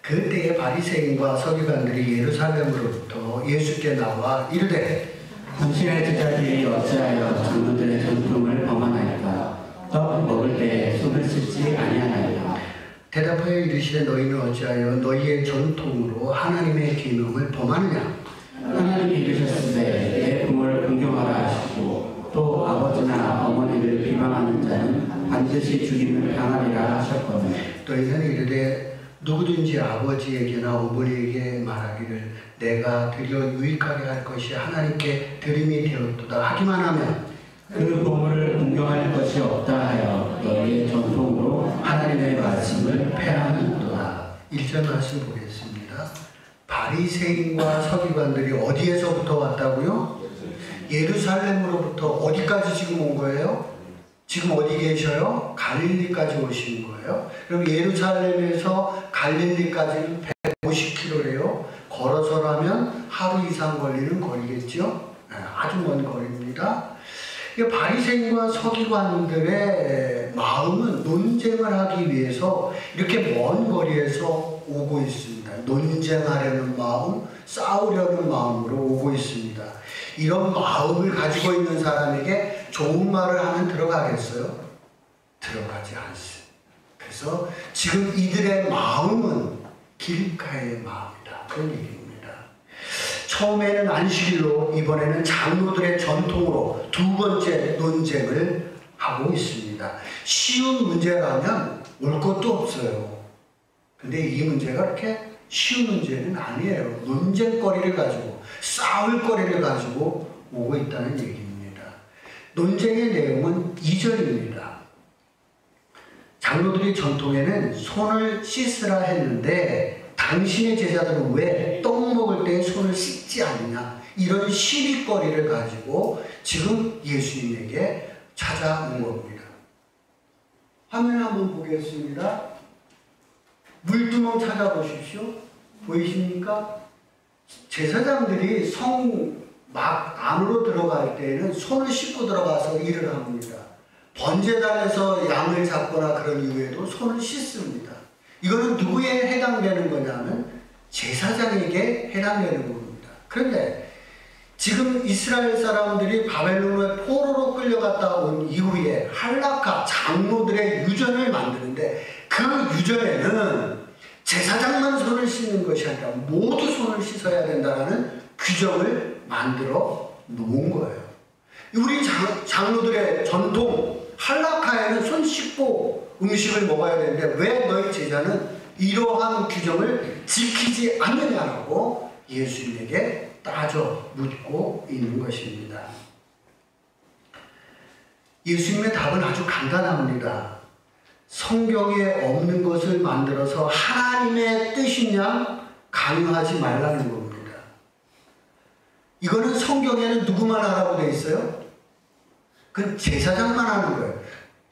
그때에 바리새인과 서기관들이 예루살렘으로부터 예수께 나와 이르되 당신의 제자들이 어찌하여 장로들의 전통을 범하나이까? 떡 먹을 때에 손을 씻지 아니하나이까? 대답하여 이르시되 너희는 어찌하여 너희의 전통으로 하나님의 계명을 범하느냐? 하나님이 이르셨으되 내 부모를 공경하라 하시고 또 아버지나 어머니를 비방하는 자는 반드시 죽임을 당하리라 하셨거늘. 너희는 이르되 누구든지 아버지에게나 어머니에게 말하기를 내가 드려 유익하게 할 것이 하나님께 드림이 되었도다 하기만 하면 그 부모를 공경할 것이 없다 하여 너희의 전통으로 하나님의 말씀을 폐하는도다. 1절 말씀 보겠습니다. 바리새인과 서기관들이 어디에서부터 왔다고요? 예루살렘으로부터 어디까지 지금 온 거예요? 지금 어디 계셔요? 갈릴리까지 오신 거예요. 그럼 예루살렘에서 갈릴리까지는 150km래요. 걸어서라면 하루 이상 걸리는 거리겠죠? 아주 먼 거리입니다. 바리새인과 서기관들의 마음은 논쟁을 하기 위해서 이렇게 먼 거리에서 오고 있습니다. 논쟁하려는 마음, 싸우려는 마음으로 오고 있습니다. 이런 마음을 가지고 있는 사람에게 좋은 말을 하면 들어가겠어요? 들어가지 않습니다. 그래서 지금 이들의 마음은 길가의 마음이다. 그런 얘기입니다. 처음에는 안식일로 이번에는 장로들의 전통으로 두 번째 논쟁을 하고 있습니다. 쉬운 문제라면 올 것도 없어요. 근데 이 문제가 그렇게 쉬운 문제는 아니에요. 논쟁거리를 가지고 싸울 거리를 가지고 오고 있다는 얘기입니다. 논쟁의 내용은 2절입니다. 장로들의 전통에는 손을 씻으라 했는데 당신의 제자들은 왜 떡 먹을 때 손을 씻지 않느냐, 이런 시비거리를 가지고 지금 예수님에게 찾아온 겁니다. 화면 한번 보겠습니다. 물두멍 찾아보십시오. 보이십니까? 제사장들이 성 막 안으로 들어갈 때에는 손을 씻고 들어가서 일을 합니다. 번제단에서 양을 잡거나 그런 이후에도 손을 씻습니다. 이거는 누구에 해당되는 거냐면 제사장에게 해당되는 겁니다. 그런데 지금 이스라엘 사람들이 바벨론의 포로로 끌려갔다 온 이후에 할라카 장로들의 유전을 만드는데 그 유전에는 제사장만 손을 씻는 것이 아니라 모두 손을 씻어야 된다는 규정을 만들어 놓은 거예요. 우리 장로들의 전통 할라카에는 손 씻고 음식을 먹어야 되는데 왜 너희 제자는 이러한 규정을 지키지 않느냐라고 예수님에게 따져 묻고 있는 것입니다. 예수님의 답은 아주 간단합니다. 성경에 없는 것을 만들어서 하나님의 뜻이냐 강요하지 말라는 겁니다. 이거는 성경에는 누구만 하라고 되어 있어요? 그건 제사장만 하는 거예요.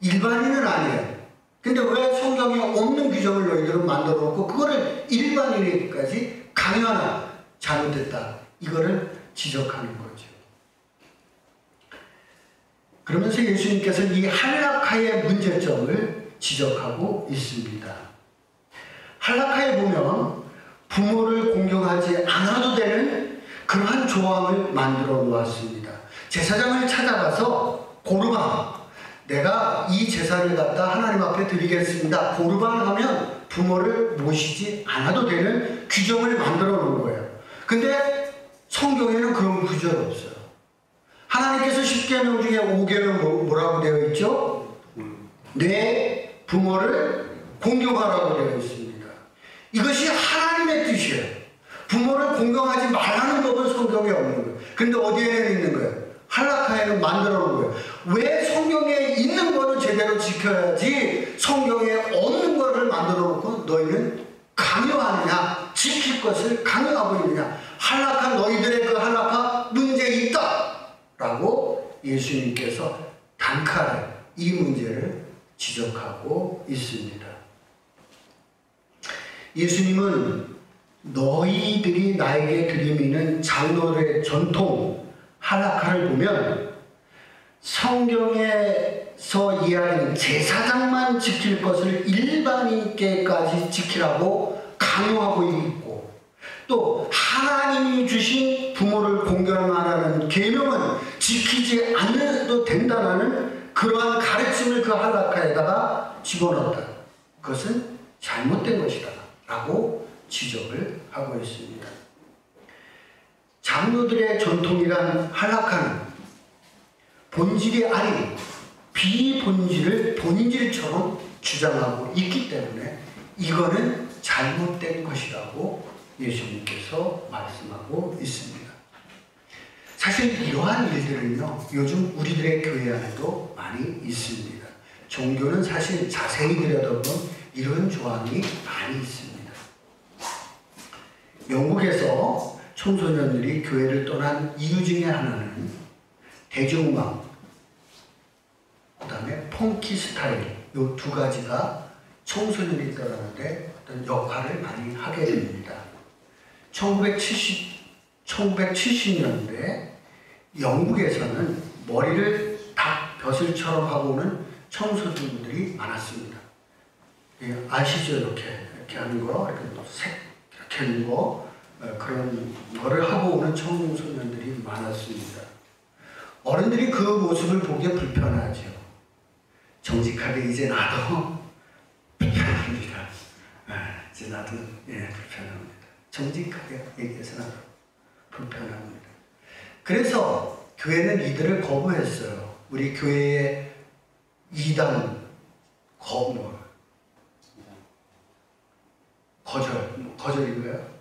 일반인은 아니에요. 근데 왜 성경에 없는 규정을 너희들은 만들어 놓고 그거를 일반인에게까지 강요하나? 잘못됐다. 이거를 지적하는 거죠. 그러면서 예수님께서 이 할라카의 문제점을 지적하고 있습니다. 할라카에 보면 부모를 공경하지 않아도 되는 그러한 조항을 만들어 놓았습니다. 제사장을 찾아가서 고르반, 내가 이 제사를 갖다 하나님 앞에 드리겠습니다. 고르반 하면 부모를 모시지 않아도 되는 규정을 만들어 놓은 거예요. 근데 성경에는 그런 구절 없어요. 하나님께서 10계명 중에 5계명 뭐라고 되어 있죠? 내 부모를 공경하라고 되어 있습니다. 이것이 하나님의 뜻이에요. 부모를 공경하지 말라는 법은 성경에 없는 거예요. 근데 어디에는 있는 거예요? 할라카에는 만들어 놓은 거예요. 왜 성경에 있는 거는 제대로 지켜야지 성경에 없는 거를 만들어 놓고 너희는 강요하느냐, 지킬 것을 강요하고 있느냐, 할라카 너희들의 그 할라카 문제 있다 라고 예수님께서 단칼에 이 문제를 지적하고 있습니다. 예수님은 너희들이 나에게 드리는 장로들의 전통 할라카를 보면 성경에서 이야기하는 제사장만 지킬 것을 일반인께까지 지키라고 강요하고 있고, 또 하나님이 주신 부모를 공경하라는 계명은 지키지 않아도 된다는 그러한 가르침을 그 할라카에다가 집어넣었다. 그것은 잘못된 것이다 라고 지적을 하고 있습니다. 장로들의 전통이란 할라카는 본질이 아닌 비본질을 본질처럼 주장하고 있기 때문에 이거는 잘못된 것이라고 예수님께서 말씀하고 있습니다. 사실 이러한 일들은요, 요즘 우리들의 교회 안에도 많이 있습니다. 종교는 사실 자세히 들여다보면 이런 조항이 많이 있습니다. 영국에서 청소년들이 교회를 떠난 이유 중에 하나는 대중음악, 그 다음에 펑키 스타일, 이 두 가지가 청소년이 떠나는데 어떤 역할을 많이 하게 됩니다. 1970년대 영국에서는 머리를 닭 벼슬처럼 하고 오는 청소년들이 많았습니다. 예, 아시죠? 이렇게 하는 거, 이렇게 하는 거, 그런 거를 하고 오는 청소년들이 많았습니다. 어른들이 그 모습을 보기에 불편하죠. 정직하게 이제 나도 불편합니다. 이제 나도 불편합니다. 정직하게 얘기해서 나도 불편합니다. 그래서 교회는 이들을 거부했어요. 우리 교회의 이단 거절인가요?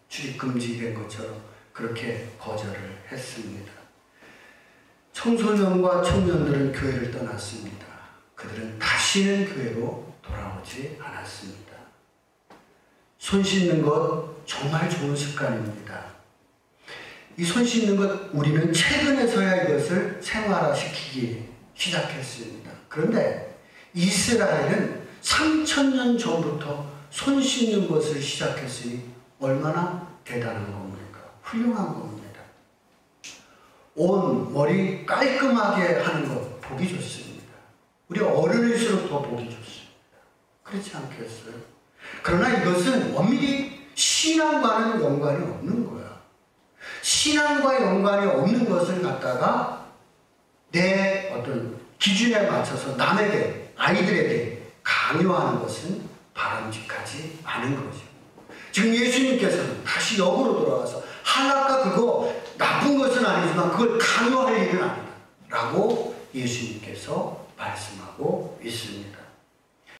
출입 금지된 것처럼 그렇게 거절을 했습니다. 청소년과 청년들은 교회를 떠났습니다. 그들은 다시는 교회로 돌아오지 않았습니다. 손 씻는 것 정말 좋은 습관입니다. 이 손 씻는 것 우리는 최근에서야 이것을 생활화시키기 시작했습니다. 그런데 이스라엘은 3000년 전부터 손 씻는 것을 시작했으니 얼마나 대단한 겁니까? 훌륭한 겁니다. 온 머리 깔끔하게 하는 것 보기 좋습니다. 우리 어른일수록 더 보기 좋습니다. 그렇지 않겠어요? 그러나 이것은 엄밀히 신앙과는 연관이 없는 거야. 신앙과 연관이 없는 것을 갖다가 내 어떤 기준에 맞춰서 남에게, 아이들에게 강요하는 것은 바람직하지 않은 거죠. 지금 예수님께서는 다시 역으로 돌아가서 할락과 그거 나쁜 것은 아니지만 그걸 강요할 일은 아니다 라고 예수님께서 말씀하고 있습니다.